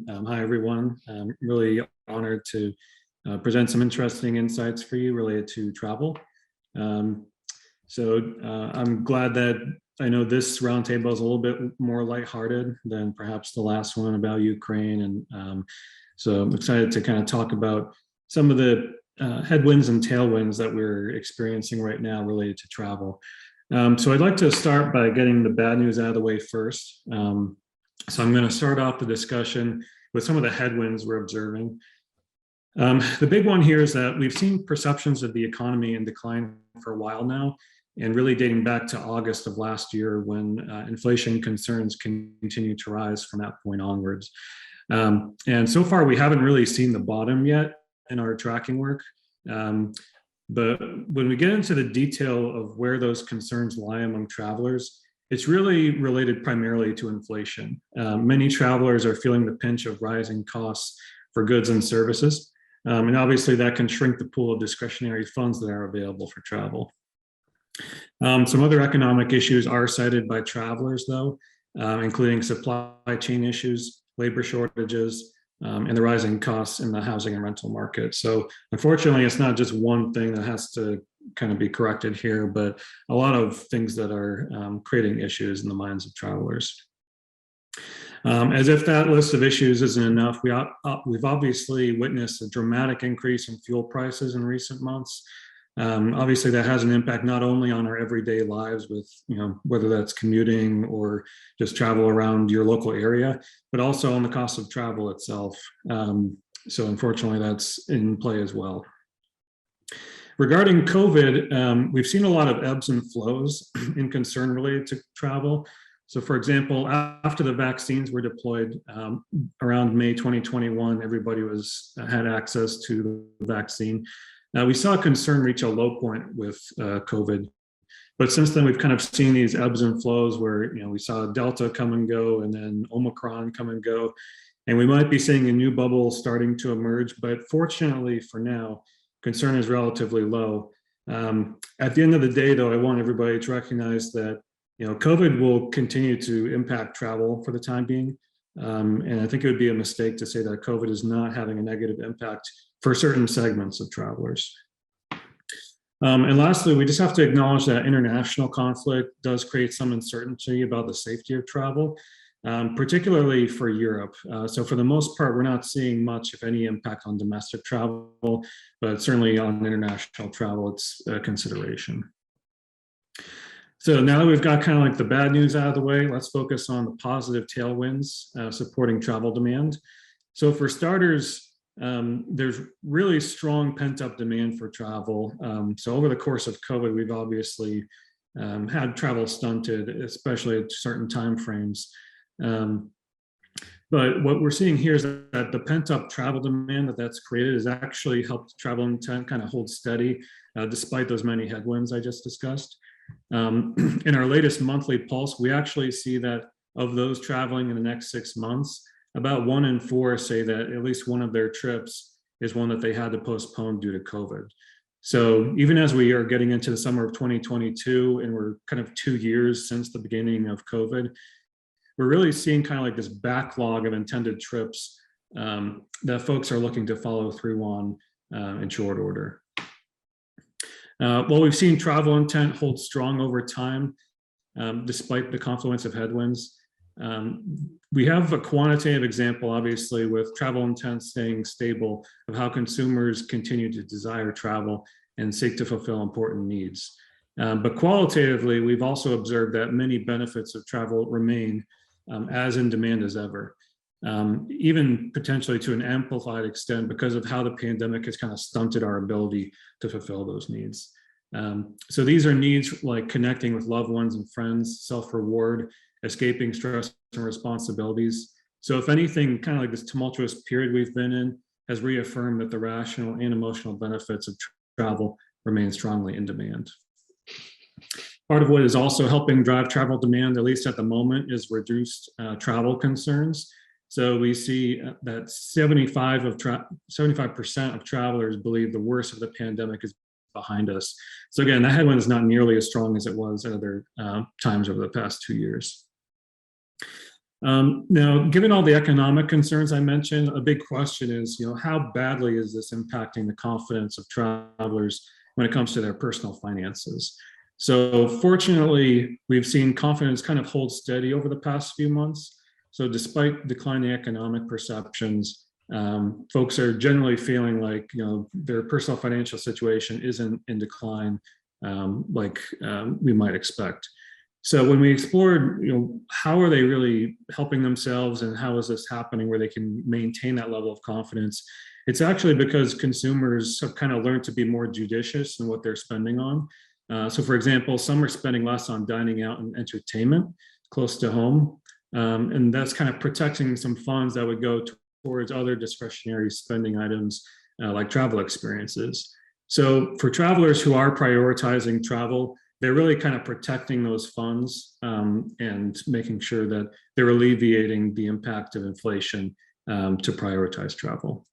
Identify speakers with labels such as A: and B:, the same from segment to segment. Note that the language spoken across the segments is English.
A: Hi, everyone. I'm really honored to present some interesting insights for you related to travel. I'm glad that I know this roundtable is a little bit more lighthearted than perhaps the last one about Ukraine. So I'm excited to kind of talk about some of the headwinds and tailwinds that we're experiencing right now related to travel. So I'd like to start by getting the bad news out of the way first. So I'm going to start off the discussion with some of the headwinds we're observing. The big one here is that we've seen perceptions of the economy in decline for a while now, and really dating back to August of last year when inflation concerns continue to rise from that point onwards. And so far, we haven't really seen the bottom yet in our tracking work. But when we get into the detail of where those concerns lie among travelers, it's really related primarily to inflation. Many travelers are feeling the pinch of rising costs for goods and services. And obviously that can shrink the pool of discretionary funds that are available for travel. Some other economic issues are cited by travelers though, including supply chain issues, labor shortages, and the rising costs in the housing and rental market. So unfortunately, it's not just one thing that has to kind of be corrected here, but a lot of things that are creating issues in the minds of travelers. As if that list of issues isn't enough, we've obviously witnessed a dramatic increase in fuel prices in recent months. Obviously, that has an impact not only on our everyday lives with, whether that's commuting or just travel around your local area, but also on the cost of travel itself. So unfortunately, that's in play as well. Regarding COVID, we've seen a lot of ebbs and flows in concern related to travel. So for example, after the vaccines were deployed around May 2021, everybody had access to the vaccine. We saw concern reach a low point with COVID. But since then, we've kind of seen these ebbs and flows where, we saw Delta come and go and then Omicron come and go. And we might be seeing a new bubble starting to emerge. But fortunately for now, concern is relatively low. At the end of the day, though, I want everybody to recognize that COVID will continue to impact travel for the time being. And I think it would be a mistake to say that COVID is not having a negative impact for certain segments of travelers. And lastly, we just have to acknowledge that international conflict does create some uncertainty about the safety of travel, particularly for Europe. So for the most part, we're not seeing much, if any, impact on domestic travel, but certainly on international travel, it's a consideration. So now that we've got kind of like the bad news out of the way, let's focus on the positive tailwinds supporting travel demand. So for starters, there's really strong pent-up demand for travel. So over the course of COVID, we've obviously had travel stunted, especially at certain timeframes. But what we're seeing here is that the pent-up travel demand that's created has actually helped travel intent kind of hold steady despite those many headwinds I just discussed. In our latest monthly pulse, we actually see that of those traveling in the next 6 months, about 1 in 4 say that at least one of their trips is one that they had to postpone due to COVID. So even as we are getting into the summer of 2022, and we're kind of 2 years since the beginning of COVID, we're really seeing kind of like this backlog of intended trips that folks are looking to follow through on in short order. While we've seen travel intent hold strong over time, despite the confluence of headwinds, we have a quantitative example, obviously, with travel intent staying stable of how consumers continue to desire travel and seek to fulfill important needs. But qualitatively, we've also observed that many benefits of travel remain as in demand as ever, even potentially to an amplified extent because of how the pandemic has kind of stunted our ability to fulfill those needs. So these are needs like connecting with loved ones and friends, self-reward, escaping stress and responsibilities. So if anything, kind of like this tumultuous period we've been in has reaffirmed that the rational and emotional benefits of travel remain strongly in demand. Part of what is also helping drive travel demand, at least at the moment, is reduced travel concerns. So we see that 75% of travelers believe the worst of the pandemic is behind us. So again, that headwind is not nearly as strong as it was at other times over the past 2 years. Now, given all the economic concerns I mentioned, a big question is, how badly is this impacting the confidence of travelers when it comes to their personal finances? So fortunately, we've seen confidence kind of hold steady over the past few months. So despite declining economic perceptions, folks are generally feeling like, their personal financial situation isn't in decline like we might expect. So when we explored, how are they really helping themselves and how is this happening where they can maintain that level of confidence? It's actually because consumers have kind of learned to be more judicious in what they're spending on. So for example, some are spending less on dining out and entertainment close to home. And that's kind of protecting some funds that would go towards other discretionary spending items like travel experiences. So for travelers who are prioritizing travel, they're really kind of protecting those funds and making sure that they're alleviating the impact of inflation to prioritize travel.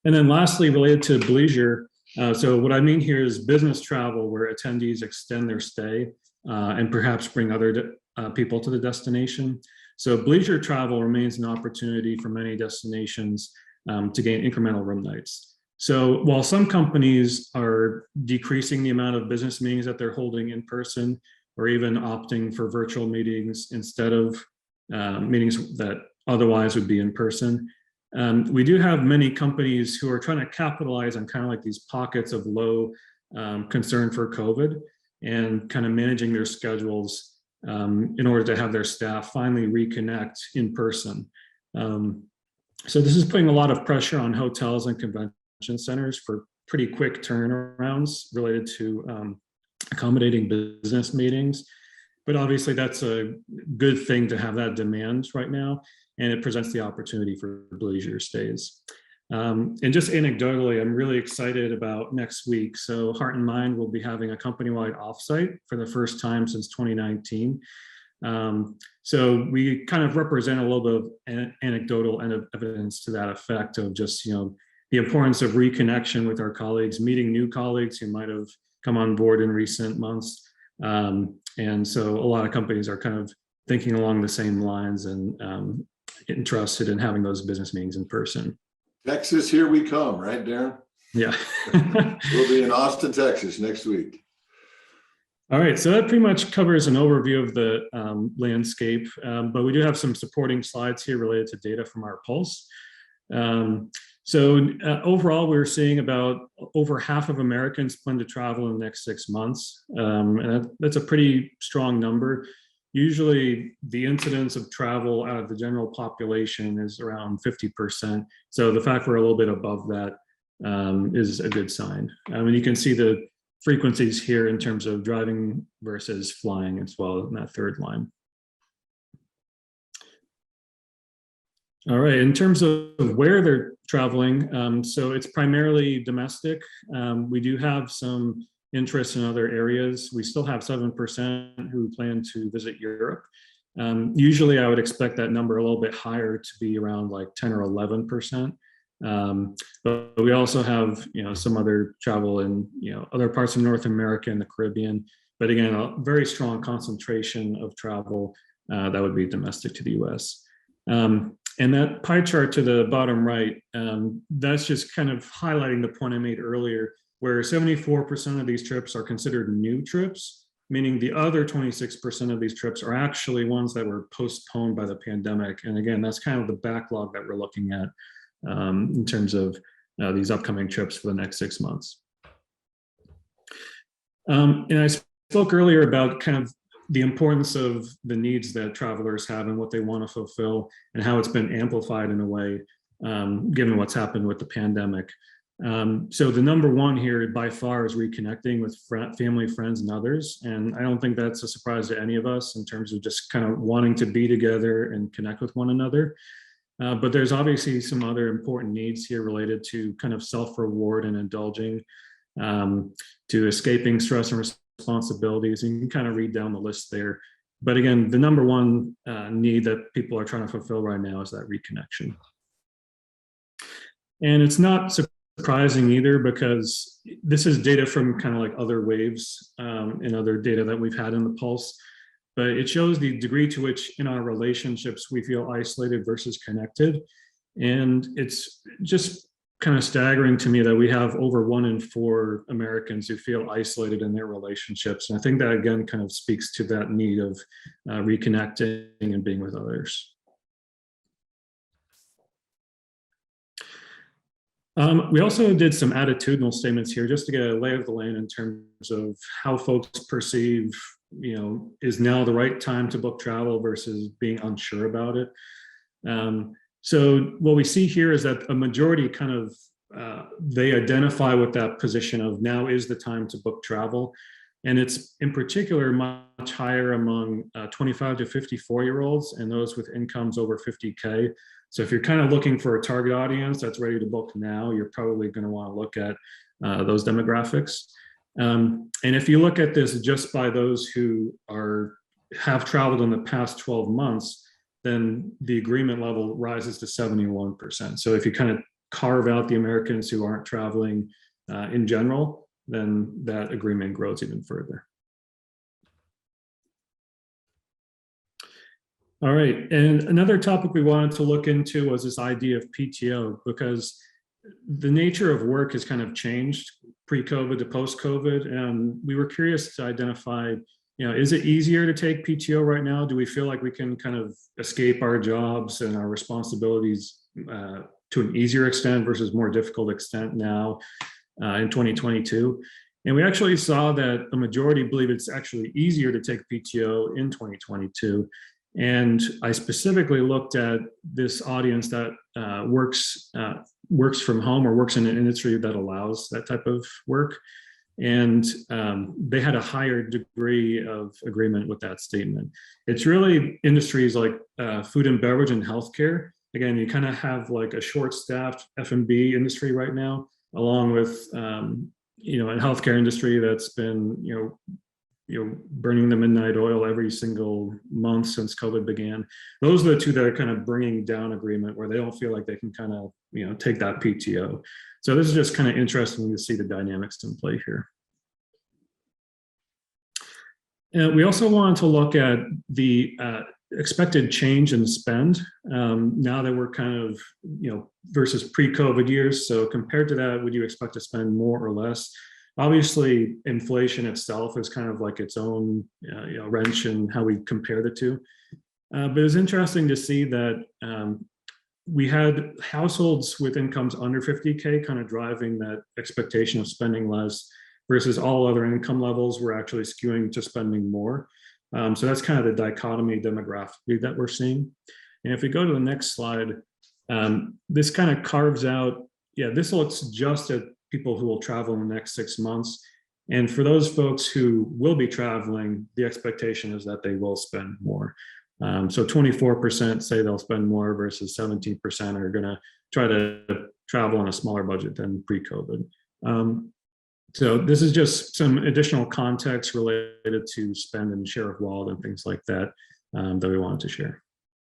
A: And then lastly, related to bleisure, so what I mean here is business travel where attendees extend their stay and perhaps bring other people to the destination. So bleisure travel remains an opportunity for many destinations to gain incremental room nights. So while some companies are decreasing the amount of business meetings that they're holding in person, or even opting for virtual meetings instead of meetings that otherwise would be in person, we do have many companies who are trying to capitalize on kind of like these pockets of low concern for COVID and kind of managing their schedules in order to have their staff finally reconnect in person. So this is putting a lot of pressure on hotels and convention centers for pretty quick turnarounds related to accommodating business meetings. But obviously that's a good thing to have that demand right now, and it presents the opportunity for bleisure stays. And just anecdotally, I'm really excited about next week. So Heart+Mind will be having a company-wide offsite for the first time since 2019. So we kind of represent a little bit of anecdotal evidence to that effect of just, the importance of reconnection with our colleagues, meeting new colleagues who might have come on board in recent months. And so a lot of companies are kind of thinking along the same lines and interested in having those business meetings in person.
B: Texas, here we come, right, Darren?
A: Yeah.
B: We'll be in Austin, Texas next week.
A: All right, so that pretty much covers an overview of the landscape, but we do have some supporting slides here related to data from our Pulse. So overall, we're seeing about over half of Americans plan to travel in the next 6 months. And that's a pretty strong number. Usually the incidence of travel out of the general population is around 50%. So the fact we're a little bit above that is a good sign. And you can see the frequencies here in terms of driving versus flying as well in that third line. All right, in terms of where they're traveling, so it's primarily domestic. We do have some interest in other areas. We still have 7% who plan to visit Europe. Usually I would expect that number a little bit higher to be around like 10 or 11%. But we also have, some other travel in, other parts of North America and the Caribbean. But again, a very strong concentration of travel that would be domestic to the US. And that pie chart to the bottom right, that's just kind of highlighting the point I made earlier, where 74% of these trips are considered new trips, meaning the other 26% of these trips are actually ones that were postponed by the pandemic. And again, that's kind of the backlog that we're looking at in terms of these upcoming trips for the next 6 months. And I spoke earlier about kind of the importance of the needs that travelers have and what they want to fulfill and how it's been amplified in a way, given what's happened with the pandemic. So the number one here by far is reconnecting with family, friends, and others. And I don't think that's a surprise to any of us in terms of just kind of wanting to be together and connect with one another. But there's obviously some other important needs here related to kind of self-reward and indulging, to escaping stress and responsibilities, and you can kind of read down the list there. But again, the number one need that people are trying to fulfill right now is that reconnection. And it's not surprising either, because this is data from kind of like other waves and other data that we've had in the Pulse. but it shows the degree to which in our relationships we feel isolated versus connected. And it's just kind of staggering to me that we have over 1 in 4 Americans who feel isolated in their relationships. And I think that again kind of speaks to that need of reconnecting and being with others. We also did some attitudinal statements here just to get a lay of the land in terms of how folks perceive, is now the right time to book travel versus being unsure about it. So what we see here is that a majority kind of, they identify with that position of now is the time to book travel. And it's in particular much higher among 25 to 54-year-olds and those with incomes over 50K. So if you're kind of looking for a target audience that's ready to book now, you're probably going to want to look at those demographics. And if you look at this just by those who have traveled in the past 12 months, then the agreement level rises to 71%. So if you kind of carve out the Americans who aren't traveling in general, then that agreement grows even further. All right, and another topic we wanted to look into was this idea of PTO, because the nature of work has kind of changed pre-COVID to post-COVID, and we were curious to identify, is it easier to take PTO right now? Do we feel like we can kind of escape our jobs and our responsibilities to an easier extent versus more difficult extent now in 2022? And we actually saw that a majority believe it's actually easier to take PTO in 2022. And I specifically looked at this audience that works from home or works in an industry that allows that type of work. And they had a higher degree of agreement with that statement. It's really industries like food and beverage and healthcare. Again, you kind of have like a short-staffed F&B industry right now, along with a healthcare industry that's been burning the midnight oil every single month since COVID began. Those are the two that are kind of bringing down agreement, where they don't feel like they can kind of take that PTO. So this is just kind of interesting to see the dynamics in play here. And we also wanted to look at the expected change in spend now that we're kind of, versus pre-COVID years. So compared to that, would you expect to spend more or less? Obviously, inflation itself is kind of like its own wrench in how we compare the two. But it's interesting to see that we had households with incomes under 50K kind of driving that expectation of spending less, versus all other income levels were actually skewing to spending more. So that's kind of the dichotomy demographically that we're seeing. And if we go to the next slide, this kind of carves out, this looks just at people who will travel in the next 6 months. And for those folks who will be traveling, the expectation is that they will spend more. So 24% say they'll spend more versus 17% are going to try to travel on a smaller budget than pre-COVID. So this is just some additional context related to spend and share of wallet and things like that that we wanted to share.